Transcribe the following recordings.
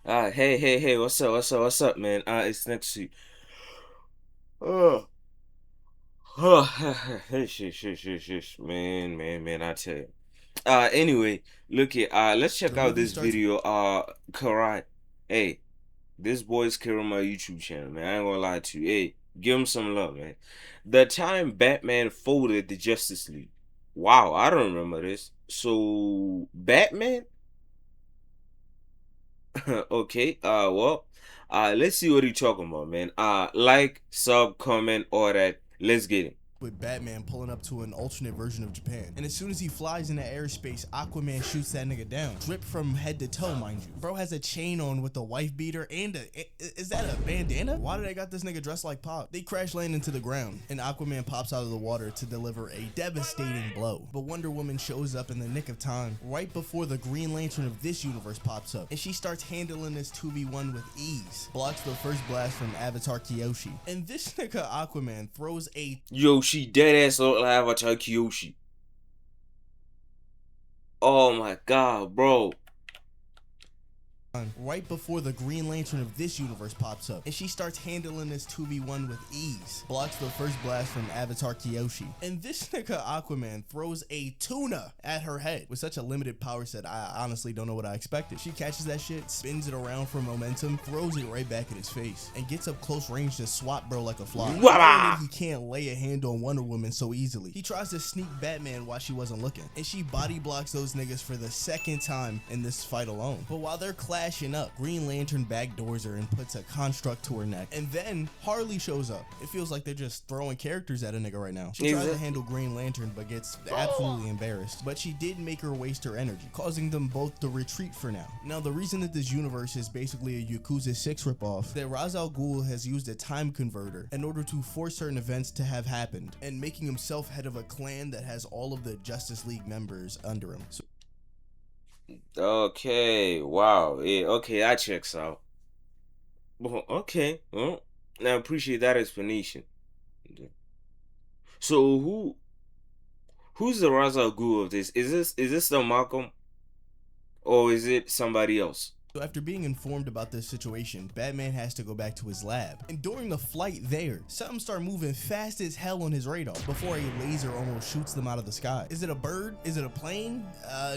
Hey, what's up, man? It's next to. Oh, shit, man, I tell you. Anyway, look at let's check The out movie this starts. video. Karai, hey, this boy's killing my YouTube channel, man. I ain't gonna lie to you. Hey, give him some love, man. The time Batman folded the Justice League. Wow, I don't remember this. So Batman. Okay. Let's see what he talking about, man. Like, sub, comment, all that. Let's get it. With Batman pulling up to an alternate version of Japan. And as soon as he flies into airspace, Aquaman shoots that nigga down. Dripped from head to toe, mind you. Bro has a chain on with a wife beater and is that a bandana? Why do they got this nigga dressed like Pop? They crash land into the ground, and Aquaman pops out of the water to deliver a devastating blow. But Wonder Woman shows up in the nick of time, right before the Green Lantern of this universe pops up. And she starts handling this 2v1 with ease. Blocks the first blast from Avatar Kyoshi. And this nigga Aquaman throws a Yoshi, dead ass look like Avatar Kyoshi. Oh my god, bro. right before the Green Lantern of this universe pops up, and she starts handling this 2v1 with ease. Blocks the first blast from Avatar Kyoshi. And this nigga Aquaman throws a tuna at her head with such a limited power set. I honestly don't know what I expected. She catches that shit, spins it around for momentum, throws it right back at his face, and gets up close range to swat bro like a fly. Wah! He can't lay a hand on Wonder Woman so easily. He tries to sneak Batman while she wasn't looking, and she body blocks those niggas for the second time in this fight alone. But while they're clashing up, Green Lantern backdoors her and puts a construct to her neck. And then Harley shows up. It feels like they're just throwing characters at a nigga right now. She tries to handle Green Lantern but gets absolutely embarrassed. But she did make her waste her energy, causing them both to retreat for now. Now, the reason that this universe is basically a Yakuza 6 ripoff, that Ra's al Ghul has used a time converter in order to force certain events to have happened, and making himself head of a clan that has all of the Justice League members under him. So Okay, wow. Yeah, okay, that checks out. Well, okay, well, I appreciate that explanation. So who's the Ra's al Ghul of this? Is this the Malcolm or is it somebody else? after being informed about this situation, Batman has to go back to his lab. And during the flight there, something started moving fast as hell on his radar before a laser almost shoots them out of the sky. Is it a bird? Is it a plane?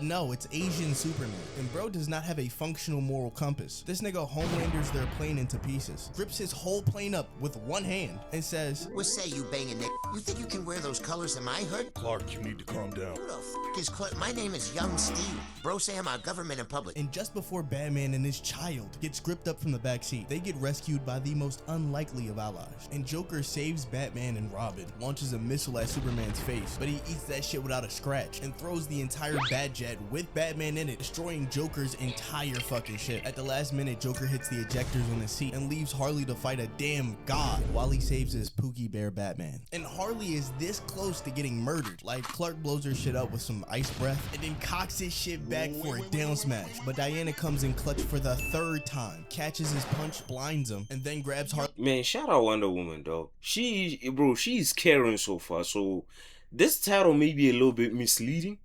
No, it's Asian Superman. And bro does not have a functional moral compass. This nigga Homelanders their plane into pieces, grips his whole plane up with one hand, and says, What say you banging Nick? You think you can wear those colors in my hood? Clark, you need to calm down. Who the f is Clark? My name is Young Steve. Bro say I'm a government in public. and just before Batman and his child gets gripped up from the backseat, they get rescued by the most unlikely of allies. And Joker saves Batman and Robin, launches a missile at Superman's face, but he eats that shit without a scratch, and throws the entire Batjet with Batman in it, destroying Joker's entire fucking ship. At the last minute, Joker hits the ejectors on his seat and leaves Harley to fight a damn god while he saves his Pookie Bear Batman. And Harley is this close to getting murdered. Like, Clark blows her shit up with some ice breath and then cocks his shit back for a down smash. But Diana comes in clutch for the third time, catches his punch, blinds him, and then grabs Harley. Man, shout out Wonder Woman, though. She's caring so far. So this title may be a little bit misleading.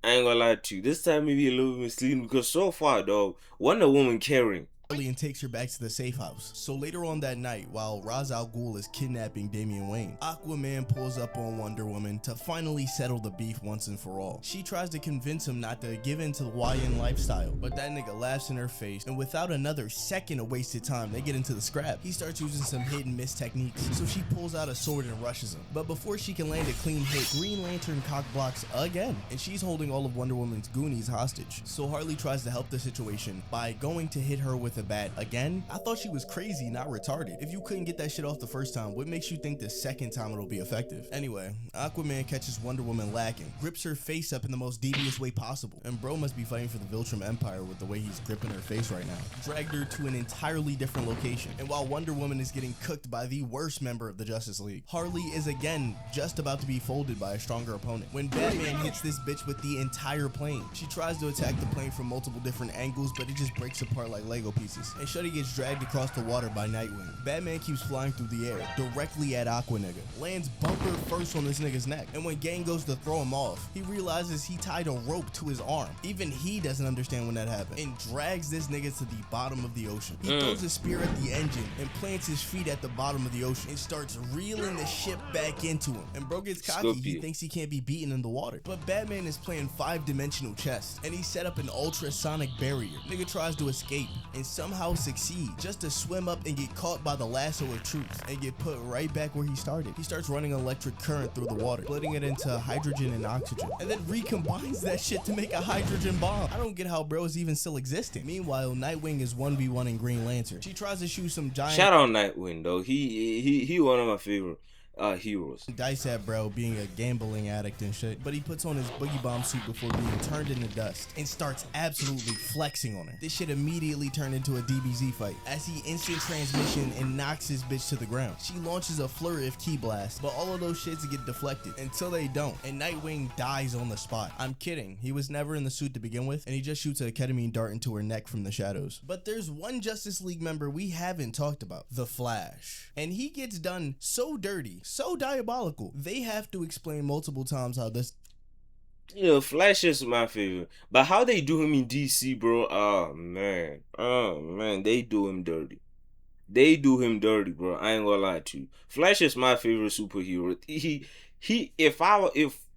I ain't gonna lie to you. This time may be a little bit misleading because so far, dog, Wonder Woman caring. And takes her back to the safe house. So later on that night, while Ra's al Ghul is kidnapping Damian Wayne, Aquaman pulls up on Wonder Woman to finally settle the beef once and for all. She tries to convince him not to give in to the YN lifestyle, but that nigga laughs in her face, and without another second of wasted time, they get into the scrap. He starts using some hit and miss techniques, so she pulls out a sword and rushes him. But before she can land a clean hit, Green Lantern cock blocks again, and she's holding all of Wonder Woman's goonies hostage. So Harley tries to help the situation by going to hit her with a bat again. I thought she was crazy, not retarded. If you couldn't get that shit off the first time, what makes you think the second time it'll be effective? Anyway, Aquaman catches Wonder Woman lacking, grips her face up in the most devious way possible, and bro must be fighting for the Viltrum Empire with the way he's gripping her face right now. Dragged her to an entirely different location, and while Wonder Woman is getting cooked by the worst member of the Justice League, Harley is again just about to be folded by a stronger opponent when Batman hits this bitch with the entire plane. She tries to attack the plane from multiple different angles, but it just breaks apart like Lego pieces. pieces, and Shuddy gets dragged across the water by Nightwing. Batman keeps flying through the air, directly at Aqua Nigga, lands bumper first on this nigga's neck, and when Gang goes to throw him off, he realizes he tied a rope to his arm. Even he doesn't understand when that happened, and drags this nigga to the bottom of the ocean. He throws a spear at the engine and plants his feet at the bottom of the ocean and starts reeling the ship back into him. And bro gets cocky, he thinks he can't be beaten in the water. But Batman is playing 5-dimensional chess, and he set up an ultrasonic barrier. Nigga tries to escape and somehow succeed, just to swim up and get caught by the lasso of truth and get put right back where he started. He starts running electric current through the water, splitting it into hydrogen and oxygen, and then recombines that shit to make a hydrogen bomb. I don't get how bro is even still existing. Meanwhile, Nightwing is 1v1 Green Lantern. She tries to shoot some giant— Shout out Nightwing though. He one of my favorite heroes. dice at bro being a gambling addict and shit, but he puts on his boogie bomb suit before being turned into dust and starts absolutely flexing on her. This shit immediately turned into a DBZ fight as he instant transmission and knocks his bitch to the ground. She launches a flurry of key blasts, but all of those shits get deflected until they don't, and Nightwing dies on the spot. I'm kidding, he was never in the suit to begin with, and he just shoots a ketamine dart into her neck from the shadows. But there's one Justice League member we haven't talked about, The Flash, and he gets done so dirty, so diabolical, they have to explain multiple times how this— Yeah, Flash is my favorite. But how they do him in DC, bro? Oh man, they do him dirty. They do him dirty, bro. I ain't gonna lie to you. Flash is my favorite superhero. He. If I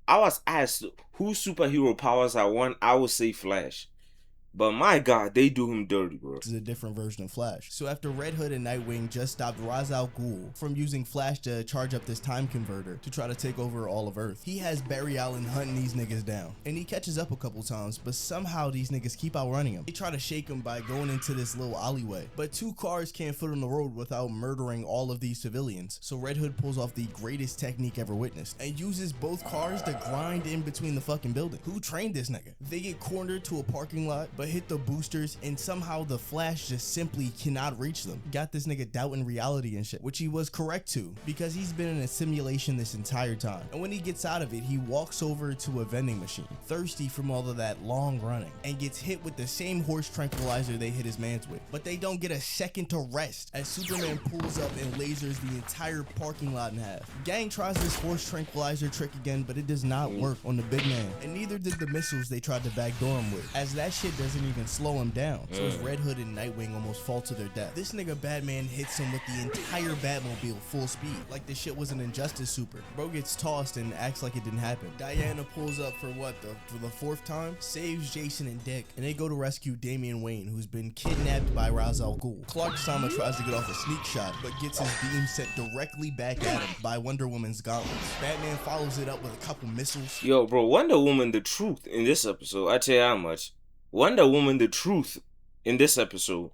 was asked whose superhero powers I want, I would say Flash. But my God, they do him dirty, bro. is a different version of Flash. So after Red Hood and Nightwing just stopped Ra's al Ghul from using Flash to charge up this time converter to try to take over all of Earth, he has Barry Allen hunting these niggas down. And he catches up a couple times, but somehow these niggas keep outrunning him. They try to shake him by going into this little alleyway, but 2 cars can't fit on the road without murdering all of these civilians. So Red Hood pulls off the greatest technique ever witnessed and uses both cars to grind in between the fucking building. Who trained this nigga? They get cornered to a parking lot, but hit the boosters, and somehow the Flash just simply cannot reach them. Got this nigga doubting reality and shit, which he was correct to, because he's been in a simulation this entire time. And when he gets out of it, he walks over to a vending machine, thirsty from all of that long running, and gets hit with the same horse tranquilizer they hit his mans with. But they don't get a second to rest as Superman pulls up and lasers the entire parking lot in half. Gang tries this horse tranquilizer trick again, but it does not work on the big man, and neither did the missiles they tried to backdoor him with, as that shit doesn't even slow him down. So as Red Hood and Nightwing almost fall to their death, this nigga Batman hits him with the entire Batmobile full speed, like this shit was an Injustice super. Bro gets tossed and acts like it didn't happen. Diana pulls up for what, for the 4th time, saves Jason and Dick, and they go to rescue Damian Wayne, who's been kidnapped by Ra's al Ghul. Clark Sama tries to get off a sneak shot, but gets his beam sent directly back at him by Wonder Woman's gauntlets. Batman follows it up with a couple missiles. Yo, bro, Wonder Woman the truth in this episode. I tell you how much. Wonder Woman the truth in this episode.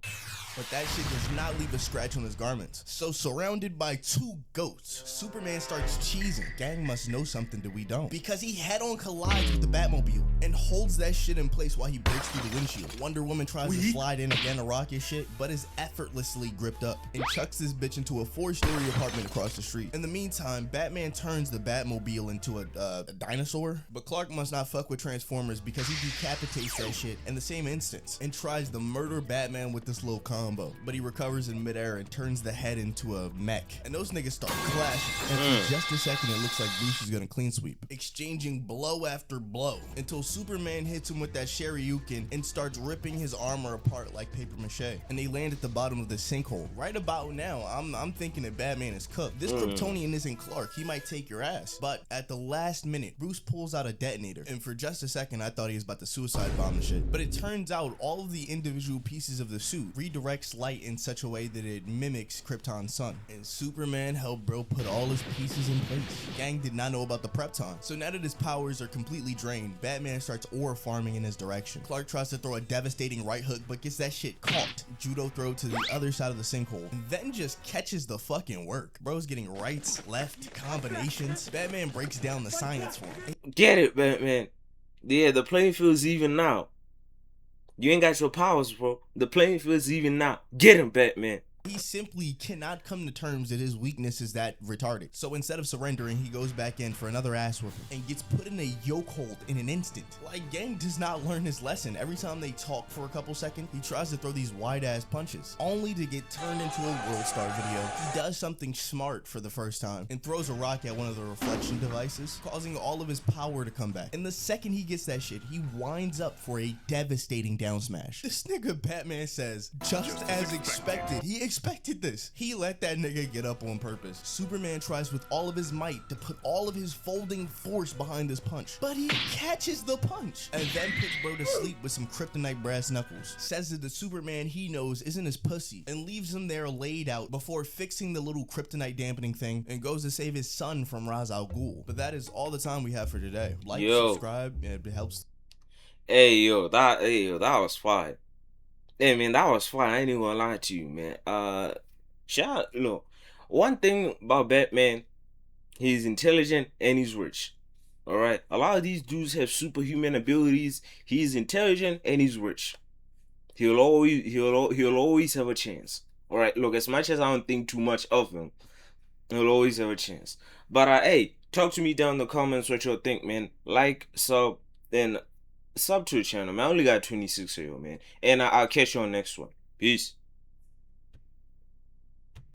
But that shit does not leave a scratch on his garments. So surrounded by 2 goats, Superman starts cheesing. Gang must know something that we don't, because he head-on collides with the Batmobile and holds that shit in place while he breaks through the windshield. Wonder Woman tries to slide in again to rock his shit, but is effortlessly gripped up and chucks this bitch into a 4-story apartment across the street. In the meantime, Batman turns the Batmobile into a dinosaur, but Clark must not fuck with Transformers because he decapitates that shit in the same instance and tries to murder Batman with this little combo. But he recovers in midair and turns the head into a mech, and those niggas start clashing, and for just a second it looks like Bruce is gonna clean sweep, exchanging blow after blow until Superman hits him with that Shoryuken and starts ripping his armor apart like paper mache, and they land at the bottom of the sinkhole. Right about now, I'm thinking that Batman is cooked. This Kryptonian isn't Clark, he might take your ass. But at the last minute, Bruce pulls out a detonator, and for just a second I thought he was about to suicide bomb the shit, but it turns out all of the individual pieces of the suit redirect light in such a way that it mimics Krypton's sun, and Superman helped bro put all his pieces in place. Gang did not know about the Prepton, so now that his powers are completely drained, Batman starts ore farming in his direction. Clark tries to throw a devastating right hook, but gets that shit caught. Judo throw to the other side of the sinkhole, and then just catches the fucking work. Bro's getting rights, left, combinations. Batman breaks down the science for him. Get it, Batman. Yeah, the playing field's even now. You ain't got your powers, bro. The playing field's even now. Get him, Batman. He simply cannot come to terms that his weakness is that retarded. So instead of surrendering, he goes back in for another ass whooping and gets put in a yoke hold in an instant. Like, Gang does not learn his lesson. Every time they talk for a couple seconds, he tries to throw these wide ass punches, only to get turned into a World Star video. He does something smart for the first time and throws a rock at one of the reflection devices, causing all of his power to come back. And the second he gets that shit, he winds up for a devastating down smash. This nigga Batman says, just as expected. He expected this. He let that nigga get up on purpose. Superman tries with all of his might to put all of his folding force behind this punch, but he catches the punch and then puts bro to sleep with some kryptonite brass knuckles. Says that the Superman he knows isn't his pussy and leaves him there laid out before fixing the little kryptonite dampening thing and goes to save his son from Ra's al Ghul. But that is all the time we have for today. Like, subscribe, it helps. Hey yo, that was fire. Hey man, that was fire. I ain't even gonna lie to you, man. Shout out, one thing about Batman, he's intelligent and he's rich. All right, a lot of these dudes have superhuman abilities. He's intelligent and he's rich. He'll always have a chance. All right, look, as much as I don't think too much of him, he'll always have a chance. But hey, talk to me down in the comments what y'all think, man. Like, sub, then sub to the channel, man. I only got 26 of you, man. And I'll catch you on next one. Peace.